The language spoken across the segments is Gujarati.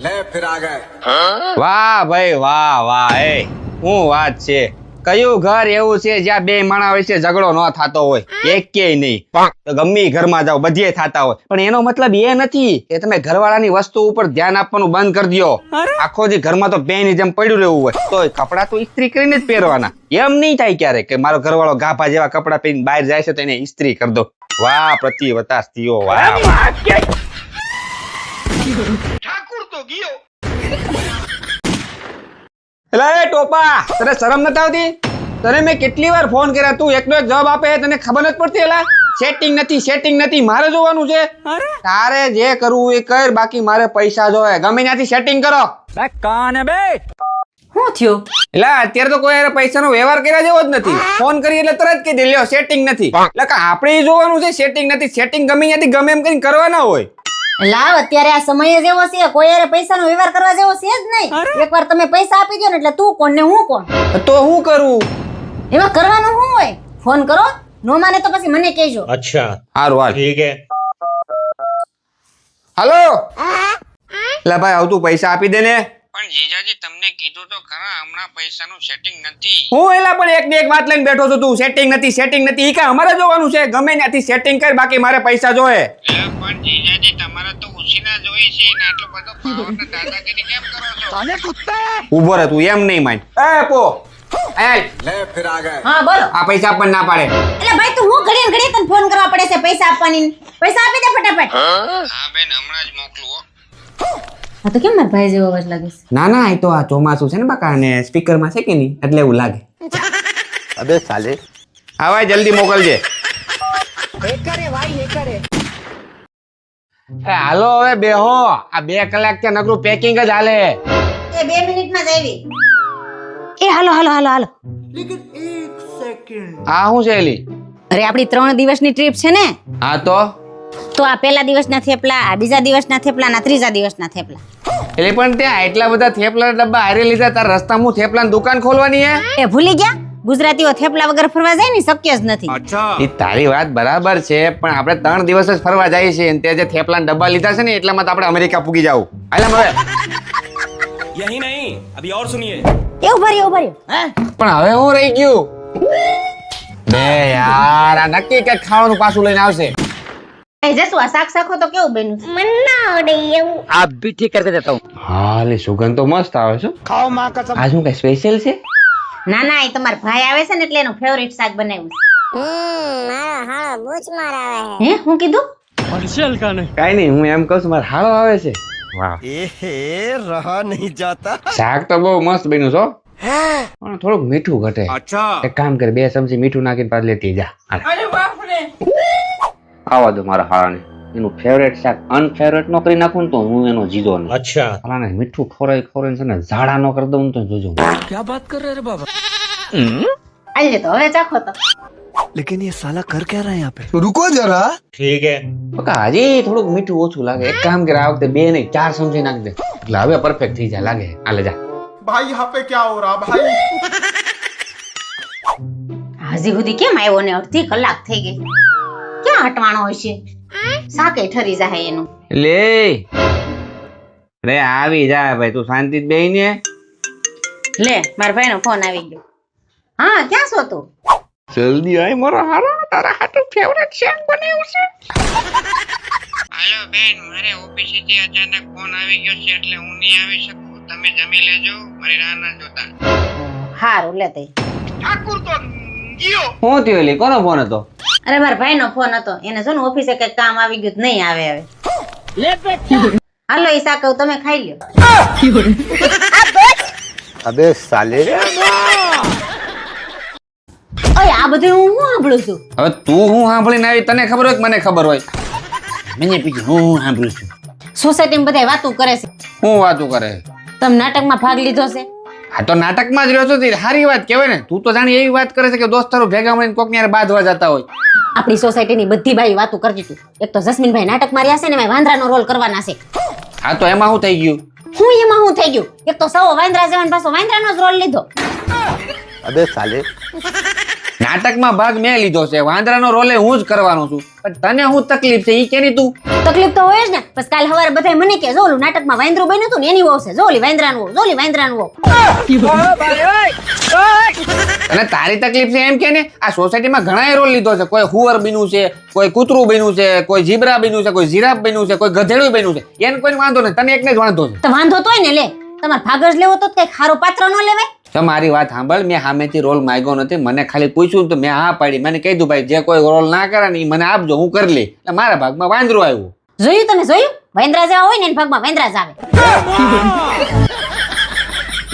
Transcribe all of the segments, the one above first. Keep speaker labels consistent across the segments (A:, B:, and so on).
A: લે ફિર આ ગયે.
B: વાહ ભાઈ વાહ વાહ. એ શું વાત છે. કયું ઘર એવું છે જ્યાં બે માણસ વચ્ચે ઝઘડો ન થતો હોય? એકેય નહીં. તો ગમે ઘરમાં જાઓ બધે થતા હોય, પણ એનો મતલબ એ નથી કે તમે ઘરવાળાની વસ્તુ ઉપર ધ્યાન આપવાનું બંધ કરી દો. આખો દી ઘરમાં તો બેની જેમ પડ્યું રહેવું હોય તો કપડા તો ઇસ્ત્રી કરીને જ પહેરવાના. એમ નહીં થાય ક્યારે કે મારો ઘરવાળો ગાભા જેવા કપડા પહેરીને બહાર જાય છે તો એને ઇસ્ત્રી કરી દો. વાહ પ્રતિવતા સ્ત્રીઓ, વાહ વાહ. ઠાકુર તો ગયો. એલા એ ટોપા, તને શરમ નથી આવતી? તને મેં કેટલી વાર ફોન કર્યા, તું એકનો એક જવાબ આપે તને ખબર નથી પડતી? એલા સેટિંગ નથી મારે જોવાનું છે. તારે જે કરવું એ કર, બાકી મારે પૈસા જોવે. ગમે ત્યાંથી સેટિંગ કરો.
C: કાને બે
D: શું થયું?
B: એલા અત્યારે તો કોઈ હારે પૈસાનો વ્યવહાર કર્યા જેવો જ નથી. ફોન કરી એટલે તરત કહી દે લ્યો સેટિંગ નથી. એટલે કે આપણે જોવાનું છે સેટિંગ નથી. સેટિંગ ગમે ત્યાંથી ગમે એમ કરીને કરવાના હોય.
D: લાવ, અત્યારે આ સમય જ એવો છે, કોઈ હારે પૈસાનો વ્યવહાર કરવા જેવો છે જ નહીં. એકવાર તમે પૈસા આપી દો ને એટલે તું કોણ ને હું કોણ.
B: તો હું કરું?
D: એમાં કરવાનું શું હોય? ફોન કરો, નો માને તો પછી મને કહેજો.
C: अच्छा
B: હારું હાલ.
C: ठीक है
B: હાલો. લા ભાઈ આવ તું પૈસા આપી દે ને. પણ જીજાજી તમને કીધું તો ખરા હમણાં પૈસાનું સેટિંગ નથી. હું એલા પણ એક ને એક વાત લઈને બેઠો છું, તું સેટિંગ નથી. ઈ કા અમારે જોવાનું છે? ગમે ત્યાંથી સેટિંગ કર, બાકી મારે પૈસા જોઈએ. પણ જીજાજી તમારે તો ઉસીના જોઈએ છે ને આટલો બધો પાવર ને દાદાગીરી કેમ કરો છો? તને કુત્તા ઊભો રહે તું, એમ નહીં માન. એ પો એલ
A: લે ફિર આ ગયે.
D: હા બોલો.
B: આ પૈસા આપણને ના પાડે.
D: એટલે ભાઈ તું હું ઘડીએ ઘડીએ તને ફોન કરવા પડે છે પૈસા આપવાની? પૈસા આપી દે ફટાફટ.
B: હા બેન હમણાં જ મોકલું હો.
D: હા તો કેમ મારા ભાઈ જેવો અવાજ લાગે છે?
B: ના ના, એ તો આ ચોમાસું છે ને બકા, અને સ્પીકર માં છે કે નહીં એટલે એવું લાગે.
A: અબે સાલે.
B: હા ભાઈ જલ્દી મોકલજે. એ હાલો હવે બેહો, આ 2 કલાક ત્યાં નકરું પેકિંગ જ હાલે.
D: એ 2 મિનિટમાં જ આવી. એ હાલો.
B: આ શું છે એલી?
D: અરે આપણી 3 દિવસની ટ્રીપ છે ને,
B: હા તો
D: આ પહેલા દિવસના થેપલા, આ બીજા દિવસના થેપલા, આ ત્રીજા દિવસના થેપલા.
B: એટલે પણ ત્યાં એટલા બધા થેપલા ડબ્બા હારે લીધા, તાર રસ્તામાં થેપલાની દુકાન ખોલવાની હે?
D: એ ભૂલી ગયા? ગુજરાતીઓ થેપલા વગર ફરવા જાય ને શક્ય જ નથી.
B: એ તારી વાત બરાબર છે, પણ આપણે 3 દિવસ જ ફરવા જઈએ છીએ, તે જે થેપલાના ડબ્બા લીધા છે ને એટલામાં તો આપણે અમેરિકા પૂગી જાવ. હાલ હવે.
C: यही नहीं अभी और सुनिए
D: એવું ભર્યું.
B: પણ હવે હું રહી ગયું બે યાર, આ નક્કી કઈક ખાવાનું પાછું લઈને આવશે.
D: એ જસુ આ શાક શાખો તો કેવું બન્યું?
C: आप भी ठीक करके देता हूँ
B: હા લે, સુગંધ તો મસ્ત આવે છે.
C: खाओ माँ कसम
B: આ શું કઈ સ્પેશિયલ છે?
D: ના ના, એ તમારો ભાઈ આવે છે ને એટલે એનું ફેવરિટ શાક બનાવ્યું છે. હે હું કીધું?
B: કઈ નહીં, હું એમ કહું છું મારે હાળો આવે છે. વાહ,
A: रहा नहीं जाता.
B: શાક તો બહુ મસ્ત બન્યું છો, પણ થોડુંક મીઠું ઘટે.
A: अच्छा.
B: એક કામ કર, 2 ચમચી મીઠું નાખીને પાછ લેતી જા. આવા દો મારા હાળાને. એનું ફેવરેટ શાક અનફેવરેટ નો કરી નાખું ને તો હું એનો જીજો નહીં.
C: अच्छा
B: હાલાને મીઠું ખોરાઈ છે ને ઝાડા નો કરી દઉં ને તો જોજો.
C: क्या बात कर रहे रे बाबा
D: આજે તો હવે ચાખો તો.
A: लेकिन ये साला कर क्या रहा है यहाँ पे? रुको जरा.
C: ठीक है
B: બકા હજી થોડુંક મીઠું ઓછું લાગે. એક કામ કરે, આ વખતે 2 નહીં 4 ચમચી નાખ દે, એટલે હવે પરફેક્ટ થઈ જાય લાગે. હાલે જા.
A: भाई यहाँ पे क्या हो रहा भाई?
D: હજી સુધી કેમ આવ્યો ને? અડધી કલાક થઈ ગઈ. ક્યાં હટવાનો હશે? શાકે ઠરી જાય એનું.
B: લે રે આવી જા ભાઈ, તું શાંતિ જ બેહીને.
D: લે મારા ભાઈનો ફોન આવી ગયો. હા ક્યાં છો તું?
B: જલ્દી આય મારો હારો, તારા હાટુ ફેવરેટ શાક બનાવ્યું છે. હાલો બેન, મારે ઓફિસેથી અચાનક ફોન આવી ગયો છે એટલે હું નહીં આવી શકું. તમે જમી લેજો, મારી રાહ ના જોતા.
D: હારું લે તે.
B: ઠાકુર તો ગયો. હું થયું એલી? કોનો ફોન હતો?
D: અરે મારા ભાઈનો ફોન હતો, એને જો ને ઓફિસે કઈક કામ આવી ગયું, નહીં આવે હવે. હાલો ઈ શાક તમે ખાઈ લ્યો.
A: अबे साले.
D: ઓય આ બધું હું સાંભળું છું.
B: હવે તું હું સાંભળીને આવી, તને ખબર હોય કે મને ખબર હોય? મને પૂછ્યું હું સાંભળું છું.
D: સોસાયટીમાં બધા વાતો કરે છે.
B: હું વાતું કરે?
D: તમે નાટકમાં ભાગ લીધો છે?
B: આ તો નાટકમાં જ રહ્યો છો, તે સારી વાત કહેવાય ને. તું તો જાણી એવી વાત કરે છે કે દોસ્તારો ભેગા મળીને કોક ન્યારે બાંધવા જતા હોય.
D: આપણી સોસાયટીની બધી બાઈ વાતો કરતી હતી. એક તો જસ્મીનભાઈ નાટકમાં રહ્યા છે ને, એમાં વાંદરાનો રોલ કરવાના છે.
B: હા તો એમાં શું થઈ ગયું?
D: એમાં હું થઈ ગયું? એક તો સૌ વાંદરા જવાન પાછો વાંદરાનો જ રોલ લીધો.
A: अबे साले.
B: નાટકમાં ભાગ મેં લીધો છે, વાંદરાનો રોલે હું જ કરવાનો છું, પણ તને હું તકલીફ છે ઈ કેની તું?
D: તકલીફ તો હોય જ ને. બસ કાલ સવારે બધા મને કે જો ઓલું નાટકમાં વાંદરું બન્યું હતું ને એની વહુ છે, જો ઓલી વાંદરાનું વહુ, જો ઓલી વાંદરાનું વહુ.
B: અને તારી તકલીફ છે એમ કે ને? આ સોસાયટીમાં ઘણાય રોલ લીધો છે, કોઈ હુવર બન્યું છે, કોઈ કૂતરું બન્યું છે, કોઈ જીબ્રા બન્યું છે, કોઈ જીરાફ બન્યું છે, કોઈ ગધેડું બન્યું છે. એને કોઈ વાંધો નહીં, તને એકને જ વાંધો છે.
D: તો વાંધો તોય ને લે, તમારે ભાગ જ લેવો તો કઈ ખારો પાત્ર ન લેવાય?
B: તમારી વાત સાંભળ, મેં સામેથી રોલ માંગ્યો નથી, મને ખાલી પૂછ્યું તો મેં હા પાડી. મને કીધું ભાઈ જે કોઈ રોલ ના કરે ને ઈ મને આપજો, હું કરી લઈ. એટલે મારા ભાગમાં વાંદરું આવ્યું.
D: જોયું તમે જોયું? વાંદરા જેવા હોય ને એના ભાગમાં વાંદરા જ આવે.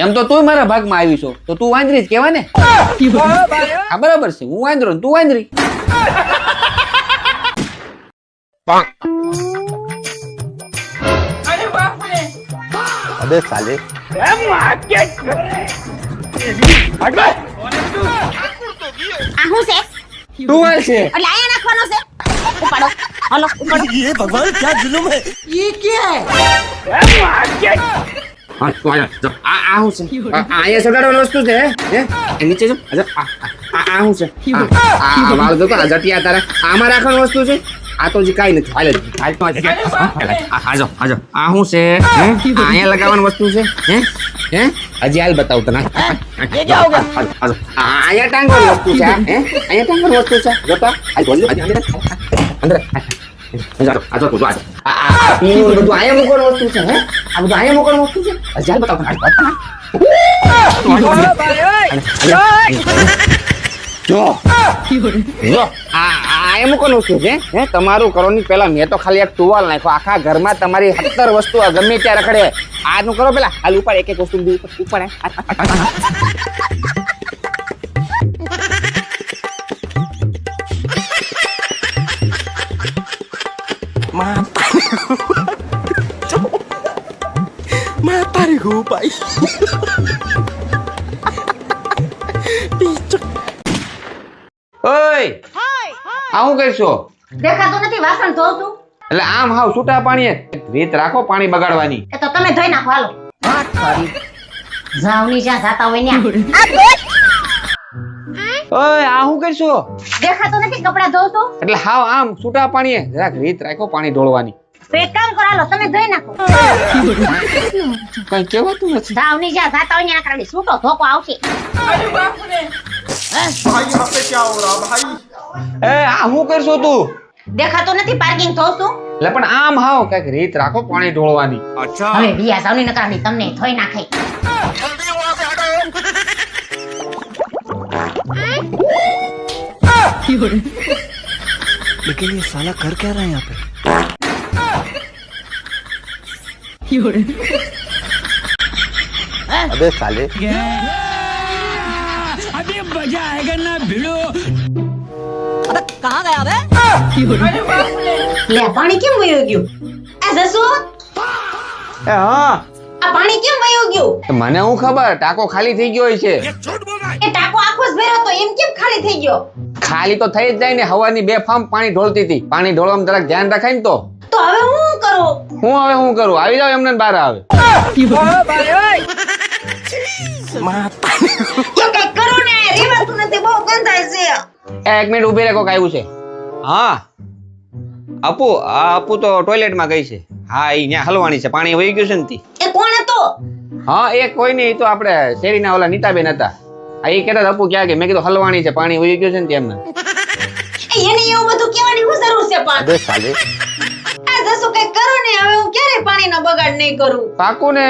B: એમ તો તું મારા ભાગમાં આવી છો તો તું વાંદરી જ કહેવાય ને. હા બરાબર છે, હું વાંદરો ને તું વાંદરી.
A: अबे साले
D: આ શું છે?
B: તું હાલ છે.
D: એટલે આયા નાખવાનો છે. ઉપાડો, હાલો ઉપાડો.
A: ये भगवान क्या जुल्म है
D: ઈ કે
B: આ શું છે? અહીંયા સડાડવાની વસ્તુ છે હે? એ નીચે જો. આ શું છે? આ વાળ જો તો જટિયા તારા આમાં રાખવાની વસ્તુ છે. આ તો જે કાઈ નથી. હાલે હાલ તો આજો આજો. આ શું છે? હે? અહીંયા લગાવવાની વસ્તુ છે હે? હે? હજી હાલ બતાવું તને. આજો. અહીંયા ટાંગવાની વસ્તુ છે હે? અહીંયા ટાંગવાની વસ્તુ છે. જોતા આ બોલ અંદર આજો તો આજો. આ પીનું બધું અહીંયા મૂકવાનું વસ્તુ છે હે? આ બધું અહીંયા મૂકવાનું વસ્તુ છે. હજી હાલ બતાવું તને. જો જો આ એમ કોનું વસ્તુ છે હે? તમારું કરો ની પેલા મેં તો ખાલી એક ટુવાલ નાખ્યો. આખા ઘરમાં તમારી 70 વસ્તુ ગમે ત્યાં રખડે. આજનું કરો પેલા હાલ ઉપર એક એક વસ્તુ ઉપર
A: mata रे गो भाई
B: ઓય આ હું કરશો?
D: દેખાતું નથી, વાસણ ધોઉં છું.
B: એટલે આમ હાવ છૂટા પાણીએ રીત રાખો પાણી બગાડવાની.
D: એ તો તમે ધોઈ નાખો હાલો. જાવની જ્યાં જાતા હોય ત્યાં.
B: ઓય આ હું કરશો?
D: દેખાતું નથી, કપડાં ધોઉં છું.
B: એટલે હાવ આમ છૂટા પાણીએ જરાક રીત રાખો પાણી ઢોળવાની.
D: તો એક કામ કરો હાલો, તમે ધોઈ નાખો.
B: કઈ કહેવાતું નથી.
D: જાવની જ્યાં જાતા હોય ત્યાં કારણે છૂટો ધોકો આવશે.
B: એ આ હું કરશો તું?
D: દેખાતું નથી, પાર્કિંગ ધોઉં છું.
B: એટલે પણ આમ હાવ કઈક રીત રાખો પાણી ઢોળવાની.
D: હવે વિયા જાવની નકરાની તમને ધોઈ નાખે.
A: लेकिन ये साला कर क्या रहा है यहाँ पे अबे साले
C: अभी मजा आएगा ना भिड़ो.
D: લે પાણી કેમ વયું ગયું? આ જસુ
B: એ હા
D: આ પાણી કેમ વયું ગયું?
B: મને હું ખબર ટાંકો ખાલી થઈ ગયો છે.
D: એ ટાંકો આખો જ ભર્યો તો એમ કેમ ખાલી થઈ ગયો?
B: ખાલી તો થઈ જ જાય ને, હવાની બે ફાર્મ પાણી ઢોળતી હતી. પાણી ઢોળવામાં જરાક ધ્યાન રખાય ને તો.
D: તો હવે હું કરું?
B: હું હવે હું કરું? આવી જાવ એમને બહાર આવે.
D: તો કઈ કરો ને, રેવાતું નથી, બહુ ગંધાય છે.
B: એક મિનિટ ઉભી રહે, કોક આવ્યું છે. હા અપુ, આ અપુ તો ટોયલેટમાં ગઈ છે. હા ઈ ન્યા હલવાની છે, પાણી વહી ગયું છે ને તી.
D: એ કોણ હતો?
B: હા એ કોઈ નહીં, ઈ તો આપણે શેરીના ઓલા નીતાબેન હતા. આ ઈ કહેતા હતા, અપુ ક્યાં ગઈ? મેં કીધું હલવાની છે, પાણી વહી ગયું છે ને તેમને.
D: એને એવું બધું કહેવાની શું જરૂર છે પણ?
A: अबे साले
D: આ જસુ કઈ કરો ને, હવે હું ક્યારે પાણીનો બગાડ નહીં કરું.
B: પાકું ને?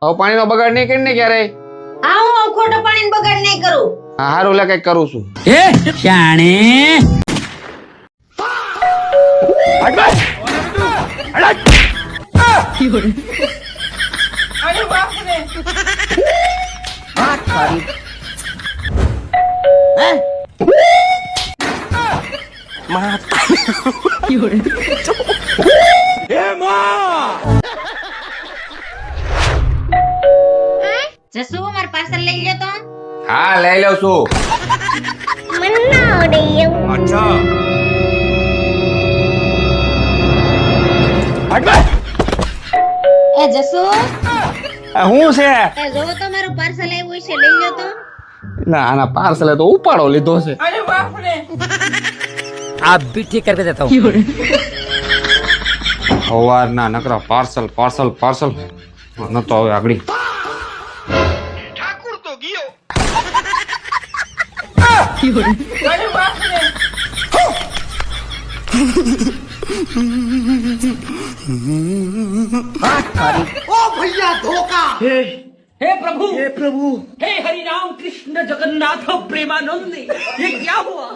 B: હવે પાણીનો બગાડ નહીં કરીને ક્યારેય.
D: હા હું ખોટો પાણીનો બગાડ નહીં કરું.
B: હા હારું લે કઈક કરું છું.
C: ए शाणे
D: જસુ માર પાર્સલ લઈ લ્યો તો.
B: હા લઈ લઉં છું.
D: એ જસુ
B: હું છે?
D: એ જો તો મારું પાર્સલ આવ્યું છે, લઈ લ્યો તો.
B: ના આના પાર્સલ તો ઉપાડો લીધો છે
C: आप भी ठीक करके देता हूँ
B: સવારના નકરા પાર્સલ પાર્સલ પાર્સલ ન તો હવે આગળ
C: हे प्रभु हे हरि राम कृष्ण जगन्नाथ प्रेमानंद ये क्या हुआ